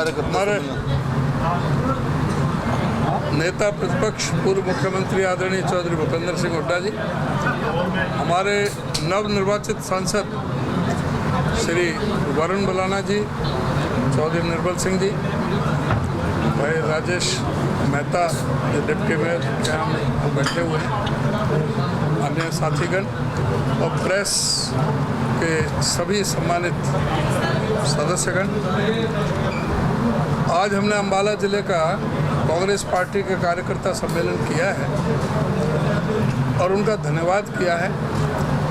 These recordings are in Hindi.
हमारे नेता प्रतिपक्ष पूर्व मुख्यमंत्री आदरणीय चौधरी भूपेंद्र सिंह हुड्डा जी, हमारे नवनिर्वाचित सांसद श्री वरुण बलाना जी, चौधरी निर्मल सिंह जी, भाई राजेश मेहता जो डिप्टी मेयर के हम बैठे हुए हैं, अन्य साथीगण और प्रेस के सभी सम्मानित सदस्यगण, आज हमने अम्बाला जिले का कांग्रेस पार्टी के कार्यकर्ता सम्मेलन किया है और उनका धन्यवाद किया है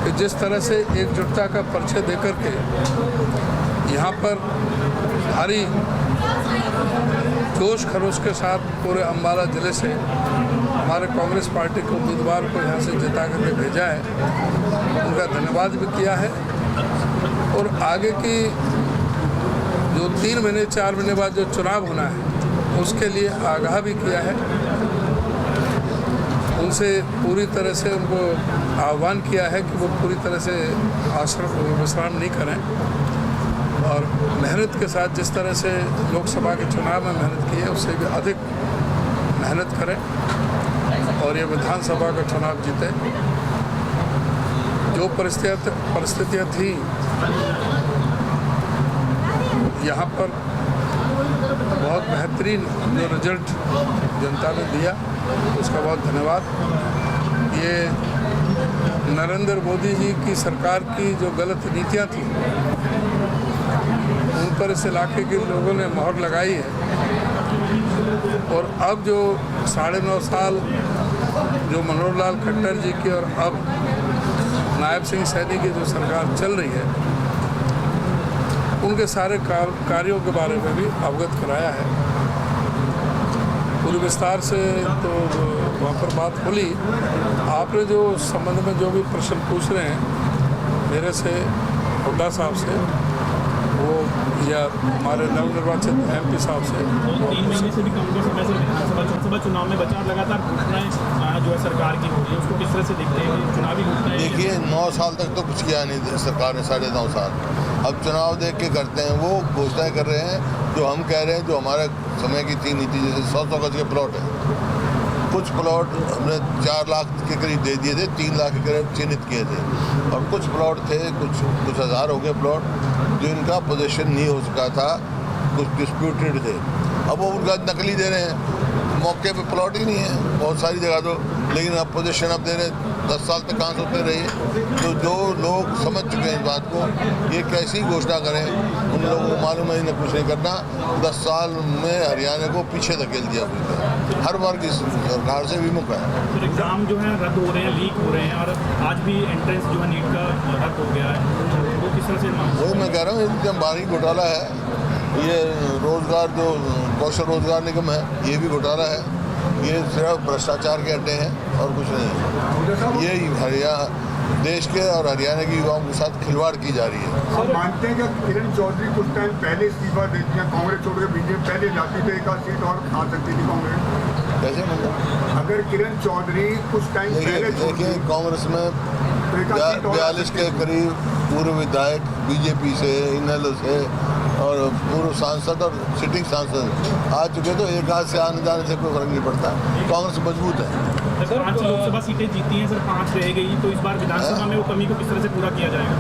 कि जिस तरह से एकजुटता का परिचय देकर के यहाँ पर भारी जोश खरोश के साथ पूरे अम्बाला जिले से हमारे कांग्रेस पार्टी के उम्मीदवार को यहाँ से जिता करके भेजा है, उनका धन्यवाद भी किया है। और आगे की जो 3 महीने 4 महीने बाद जो चुनाव होना है उसके लिए आगाह भी किया है, उनसे पूरी तरह से उनको आह्वान किया है कि वो पूरी तरह से विश्राम नहीं करें और मेहनत के साथ जिस तरह से लोकसभा के चुनाव में मेहनत की है उससे भी अधिक मेहनत करें और ये विधानसभा का चुनाव जीते। जो परिस्थितियाँ थी यहाँ पर बहुत बेहतरीन जो रिजल्ट जनता ने दिया उसका बहुत धन्यवाद। ये नरेंद्र मोदी जी की सरकार की जो गलत नीतियाँ थी उन पर इस इलाके के लोगों ने मोहर लगाई है और अब जो 9.5 साल जो मनोहर लाल खट्टर जी की और अब नायब सिंह सैनी की जो सरकार चल रही है उनके सारे कार्यों के बारे में भी अवगत कराया है। पूरी विस्तार से तो वहाँ पर बात खुली। आपने जो संबंध में जो भी प्रश्न पूछ रहे हैं मेरे से, हुड्डा साहब से, वो या हमारे नवनिर्वाचित MP साहब से, 3 महीने से भी कम समय से विधानसभा चुनाव में बचा, लगातार घोषणाएं जो है सरकार की हो रही है उसको किस तरह से देखते हैं? चुनावी घोषणाएं देखिए 9 साल तक तो कुछ किया नहीं सरकार ने, 9.5 साल। अब चुनाव देख के करते हैं, वो घोषणाएं कर रहे हैं जो हम कह रहे हैं, जो हमारे समय की थी नीति। जैसे 100 गज के प्लॉट है, कुछ प्लॉट हमने 4 लाख के करीब दे दिए थे, 3 लाख के करीब चिन्हित किए थे और कुछ प्लॉट थे, कुछ हज़ार हो गए प्लॉट जो इनका पोजीशन नहीं हो सका था, कुछ डिस्प्यूटेड थे। अब वो उनका नकली दे रहे हैं, मौके पे प्लॉट ही नहीं है बहुत सारी जगह तो, लेकिन अब पोजीशन अब दे रहे हैं। 10 साल तक कहाँ सोते रही है। तो जो लोग समझ चुके हैं इस बात को, ये कैसी घोषणा करें, उन लोगों को मालूम है इन्हें कुछ नहीं करना। 10 साल में हरियाणा को पीछे धकेल दिया, हर वर्ग इस सरकार से विमुख है। तो एग्ज़ाम जो है रद्द हो रहे हैं, लीक हो रहे हैं और आज भी एंट्रेंस जो है नीट का रद्द हो गया है, वो किस तरह से? वही मैं कह रहा हूँ, एकदम भारी घोटाला है। ये रोजगार जो कौशल रोजगार निगम है ये भी घोटाला है। ये सिर्फ भ्रष्टाचार के अड्डे हैं और कुछ नहीं। ये हरियाणा देश के और हरियाणा के युवाओं के साथ खिलवाड़ की जा रही है। हम मानते हैं कि किरण चौधरी कुछ टाइम पहले इस्तीफा दे दिया, कांग्रेस छोड़ के बीजेपी पहले जाती तो 1 सीट और खा सकती थी कांग्रेस। कैसे मतलब? अगर किरण चौधरी कुछ टाइम पहले देखिए कांग्रेस में 42 के करीब पूर्व विधायक बीजेपी से, इनेलो से और पूर्व सांसद और सिटिंग सांसद आ चुके, तो एक हाथ से आने जाने से कोई फर्क नहीं पड़ता। कांग्रेस मजबूत है। सर 5 लोकसभा सीटें जीती हैं सर, 5 रह गई, तो इस बार विधानसभा में वो कमी को किस तरह से पूरा किया जाएगा?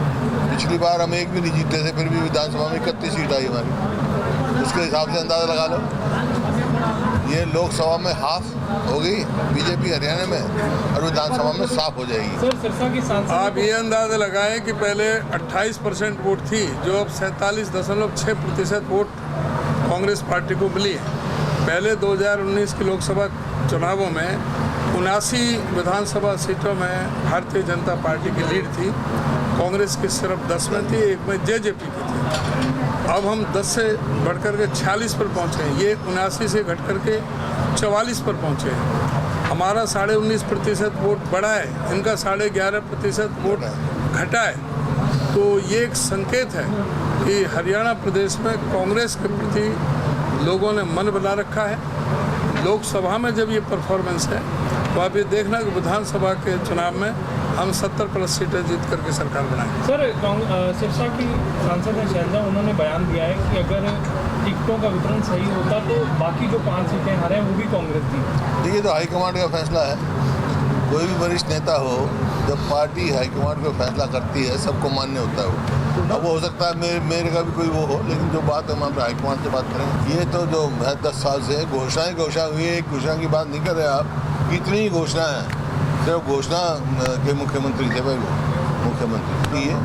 पिछली बार हम एक भी नहीं जीते थे, फिर भी विधानसभा में 31 सीट आई हमारी, उसके हिसाब से अंदाजा लगा लो। ये लोकसभा में हाफ हो गई बीजेपी हरियाणा में और विधानसभा में साफ हो जाएगी। सर सिरसा की सांसद, आप ये अंदाजा लगाएं कि पहले 28% वोट थी, जो अब 47.6% वोट कांग्रेस पार्टी को मिली है। पहले 2019 के लोकसभा चुनावों में 79 विधानसभा सीटों में भारतीय जनता पार्टी की लीड थी, कांग्रेस की सिर्फ 10 में थी, एक में जेजेपी की थी। अब हम 10 से बढ़कर के 46 पर पहुँचे हैं, ये 79 से घट करके 44 पर पहुँचे हैं। हमारा 19.5% वोट बढ़ा है, इनका 11.5% वोट घटा है। तो ये एक संकेत है कि हरियाणा प्रदेश में कांग्रेस के प्रति लोगों ने मन बना रखा है। लोकसभा में जब ये परफॉर्मेंस है तो आप ये देखना कि विधानसभा के चुनाव में हम 70+ सीटें जीत करके सरकार बनाएंगे। सर सिरसा की सांसद हैं शैलजा, उन्होंने बयान दिया है कि अगर टिकटों का वितरण सही होता तो बाकी जो 5 सीटें हारे हैं वो भी कांग्रेस की। देखिए, तो हाईकमांड का फैसला है। कोई भी वरिष्ठ नेता हो, जब पार्टी हाईकमांड को फैसला करती है सबको मान्य होता है वो। अब वो हो सकता है मेरे का भी कोई वो हो, लेकिन जो बात है हम अपने हाईकमांड से बात करें। ये तो जो है 10 साल से घोषणा हुई है, एक घोषणा की बात नहीं कर रहे आप। कितनी घोषणा है, सिर्फ घोषणा के मुख्यमंत्री थे भाई, वो मुख्यमंत्री है।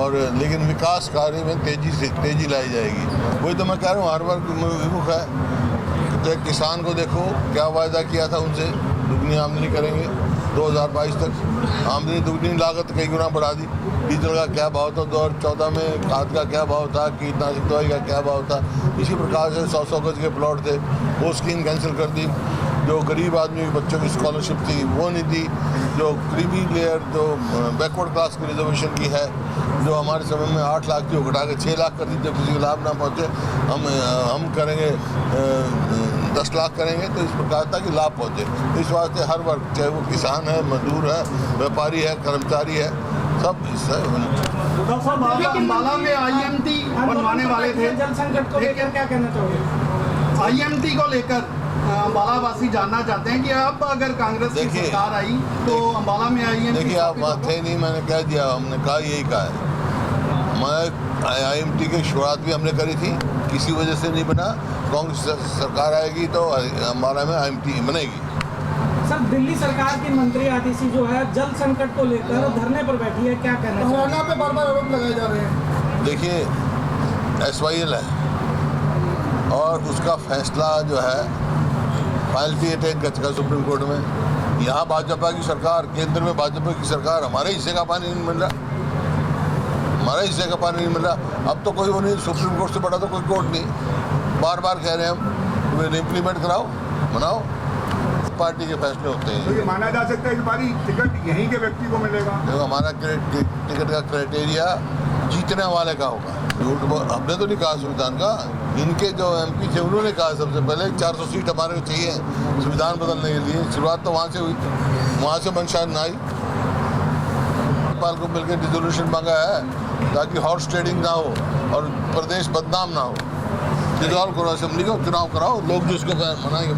और लेकिन विकास कार्य में तेजी लाई जाएगी। वही तो मैं कह रहा हूँ, हर वर्ग विमुख है। तो किसान को देखो क्या वायदा किया था उनसे, दुगनी आमदनी करेंगे 2022 तक। आमदनी दुगनी, लागत कई गुना बढ़ा दी। डीजल का क्या भाव था 2014 में, खाद का क्या भाव था, कीटनाशक दवाई का क्या भाव था। इसी प्रकार से 100 गज के प्लॉट थे, वो स्कीम कैंसिल कर दी। जो गरीब आदमी के बच्चों की स्कॉलरशिप थी वो नहीं दी। जो क्रीमी लेयर, जो बैकवर्ड क्लास की रिजर्वेशन की है, जो हमारे समय में 8 लाख थी वो घटा के 6 लाख कर दी, जब किसी को लाभ ना पहुँचे। हम करेंगे 10 लाख करेंगे, तो इस प्रकार था कि लाभ पहुँचे। इस वास्ते हर वर्ग, चाहे वो किसान है, मजदूर है, व्यापारी है, कर्मचारी है, सब हिस्सा अम्बाला में IMT बनवाने वाले थे। जल संकट को लेकर क्या कहना चाहोगे? IMT को लेकर अम्बाला वासी जानना चाहते हैं कि अब अगर कांग्रेस की सरकार आई तो अम्बाला में IMT। देखिए, आप बात थे नहीं, मैंने कह दिया, हमने कहा यही कहा है। मैं IMT की शुरुआत भी हमने करी थी, किसी वजह से नहीं बना। कांग्रेस सरकार आएगी तो अम्बाला में IMT बनेगी। सर, दिल्ली सरकार की मंत्री आतिशी जो है जल संकट को लेकर धरने पर बैठी है, क्या कहना है? हरियाणा पे बार-बार आरोप लगाए जा रहे हैं। देखिए, SYL है और उसका फैसला जो है फाइल भी अटैच कर चुका सुप्रीम कोर्ट में। यहाँ भाजपा की सरकार, केंद्र में भाजपा की सरकार, हमारे हिस्से का पानी नहीं मिल रहा, हमारे हिस्से का पानी नहीं मिल रहा। अब तो कोई वो नहीं, सुप्रीम कोर्ट से बड़ा तो कोई कोर्ट नहीं। बार बार कह रहे हैं हम, इम्प्लीमेंट कराओ, बनाओ। पार्टी के फैसले होते हैं। तो ये माना जा सकता है कि हमारी टिकट यहीं के व्यक्ति को मिलेगा? देखो, हमारा टिकट का क्राइटेरिया जीतने वाले का होगा। हमने तो नहीं कहा संविधान का, इनके जो MP थे उन्होंने कहा सबसे पहले 400 सीट हमारे को चाहिए संविधान बदलने के लिए। शुरुआत तो वहाँ से हुई, वहाँ से मंशा न आई। राज्यपाल को मिलकर डिसोल्यूशन मांगा है ताकि हॉर्स ट्रेडिंग ना हो और प्रदेश बदनाम ना हो। डिसॉल्व करो, असेंबली को चुनाव कराओ, लोग जिसको मनाएंगे।